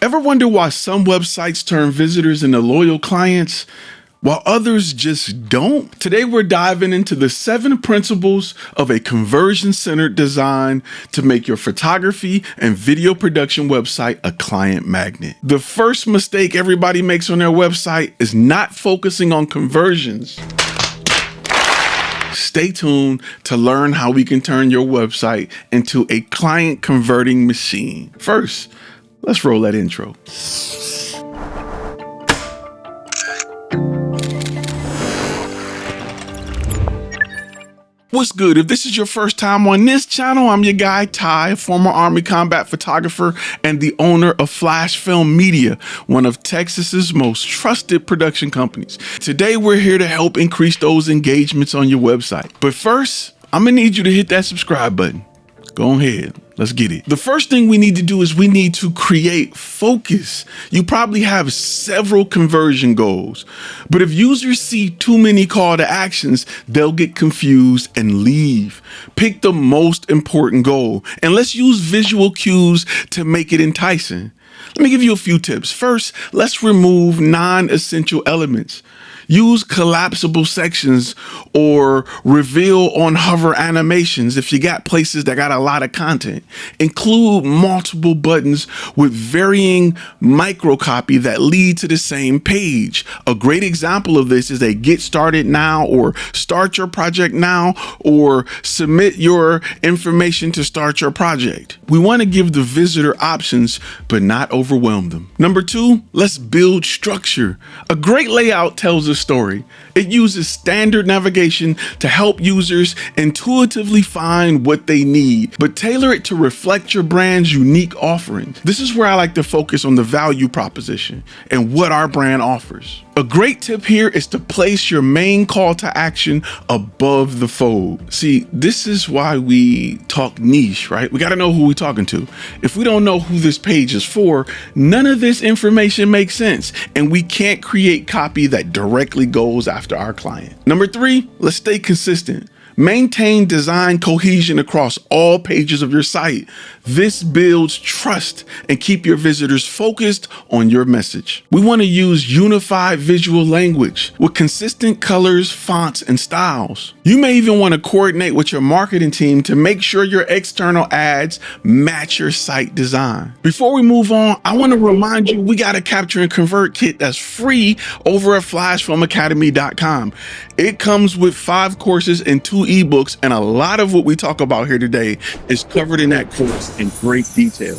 Ever wonder why some websites turn visitors into loyal clients while others just don't? Today, we're diving into the 7 principles of a conversion-centered design to make your photography and video production website a client magnet. The first mistake everybody makes on their website is not focusing on conversions. Stay tuned to learn how we can turn your website into a client converting machine. First, let's roll that intro. What's good? If this is your first time on this channel, I'm your guy, Ty, former Army combat photographer and the owner of FlashFilm Media, one of Texas's most trusted production companies. Today, we're here to help increase those engagements on your website. But first, I'm gonna need you to hit that subscribe button. Go ahead. Let's get it. The first thing we need to do is we need to create focus. You probably have several conversion goals, but if users see too many call to actions, they'll get confused and leave. Pick the most important goal, and let's use visual cues to make it enticing. Let me give you a few tips. First, let's remove non-essential elements. Use collapsible sections or reveal on hover animations if you got places that got a lot of content. Include multiple buttons with varying microcopy that lead to the same page. A great example of this is a get started now or start your project now or submit your information to start your project. We want to give the visitor options, but not overwhelm them. Number 2, let's build structure. A great layout tells a story. It uses standard navigation to help users intuitively find what they need, but tailor it to reflect your brand's unique offerings. This is where I like to focus on the value proposition and what our brand offers. A great tip here is to place your main call to action above the fold. See, this is why we talk niche, right? We got to know who we're talking to. If we don't know who this page is for, none of this information makes sense, and we can't create copy that directly goes after our client. Number 3, let's stay consistent. Maintain design cohesion across all pages of your site. This builds trust and keep your visitors focused on your message. We want to use unified visual language with consistent colors, fonts, and styles. You may even want to coordinate with your marketing team to make sure your external ads match your site design. Before we move on, I want to remind you we got a capture and convert kit that's free over at FlashFilmAcademy.com. It comes with 5 courses and 2 ebooks, and a lot of what we talk about here today is covered in that course in great detail.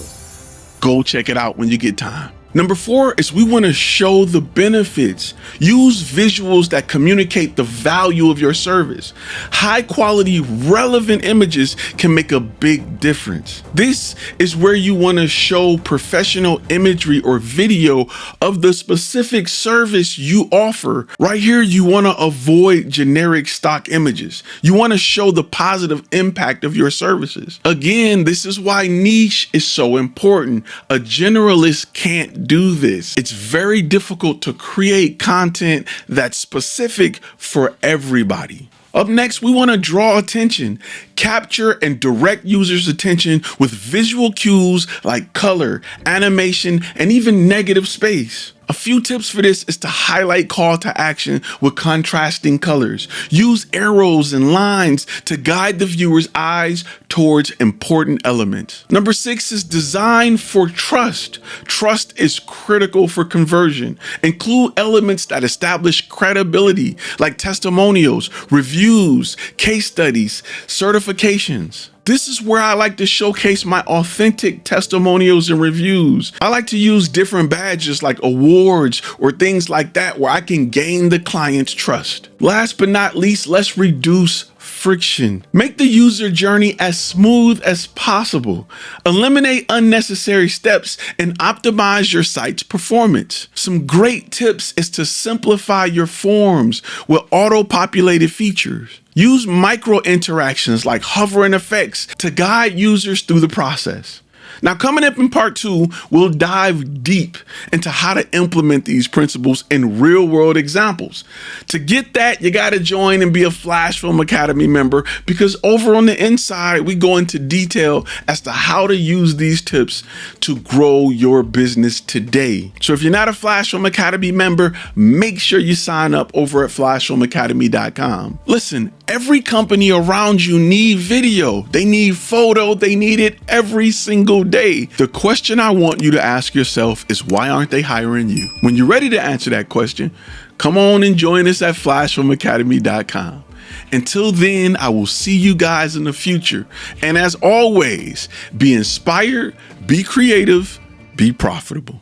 Go check it out when you get time. Number 4 is we want to show the benefits. Use visuals that communicate the value of your service. High quality, relevant images can make a big difference. This is where you want to show professional imagery or video of the specific service you offer. Right here, you want to avoid generic stock images. You want to show the positive impact of your services. Again, this is why niche is so important. A generalist can't do this. It's very difficult to create content that's specific for everybody. Up next, we want to draw attention, capture and direct users' attention with visual cues like color, animation, and even negative space. A few tips for this is to highlight call to action with contrasting colors. Use arrows and lines to guide the viewer's eyes towards important elements. Number 6 is design for trust. Trust is critical for conversion. Include elements that establish credibility, like testimonials, reviews, case studies, certifications. This is where I like to showcase my authentic testimonials and reviews. I like to use different badges like awards or things like that where I can gain the client's trust. Last but not least, let's reduce friction. Make the user journey as smooth as possible. Eliminate unnecessary steps and optimize your site's performance. Some great tips is to simplify your forms with auto-populated features. Use micro interactions like hovering effects to guide users through the process. Now, coming up in part 2, we'll dive deep into how to implement these principles in real world examples. To get that, you got to join and be a FlashFilm Academy member, because over on the inside, we go into detail as to how to use these tips to grow your business today. So if you're not a FlashFilm Academy member, make sure you sign up over at FlashFilmAcademy.com. Listen, every company around you need video. They need photo. They need it every single day. The question I want you to ask yourself is, why aren't they hiring you? When you're ready to answer that question, come on and join us at FlashFilmAcademy.com. Until then, I will see you guys in the future. And as always, be inspired, be creative, be profitable.